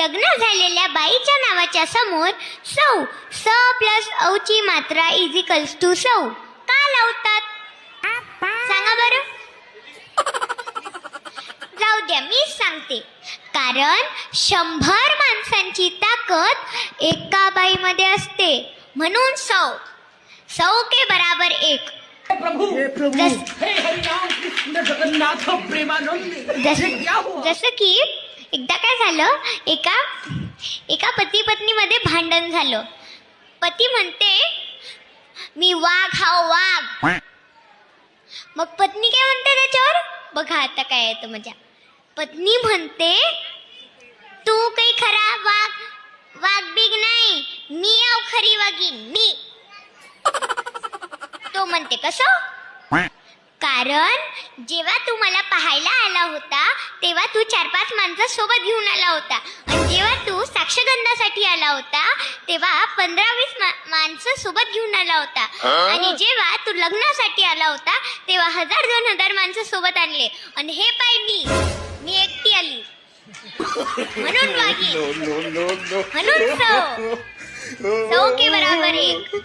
लग्न झालेल्या बाईच्या नावाच्या समोर सौ स प्लस औची मात्रा इज इक्वल्स टू सौ का लावतात सांगा बरं. जाऊ द्या मीच सांगते. कारण 100 माणसांची ताकद एका बाईमध्ये असते म्हणून सौ के बराबर 1. जसं की एकदा काय झालं, एका पती पत्नीमध्ये भांडण झालं. पती म्हणते मी वाघ हाव वाघ. मग पत्नी काय म्हणते त्याच्यावर बघा आता काय येतं मजा. पत्नी म्हणते तू काही खरा वाघ बिग नाही, मी आव खरी वागीन मी. तो म्हणते कसं. कारण जेव्हा तू मला पाहायला आला होता तेव्हा तू 4-5 माणसं सोबत घेऊन आला होता आणि जेव्हा तू साक्षगंधासाठी आला होता तेव्हा 15-20 माणसं सोबत घेऊन आला होता आणि जेव्हा तू लग्नासाठी आला होता तेव्हा 1000-2000 माणसं सोबत आणले आणि हे पाय मी एकटी आली म्हणून वागी म्हणून सौ के बराबर 1.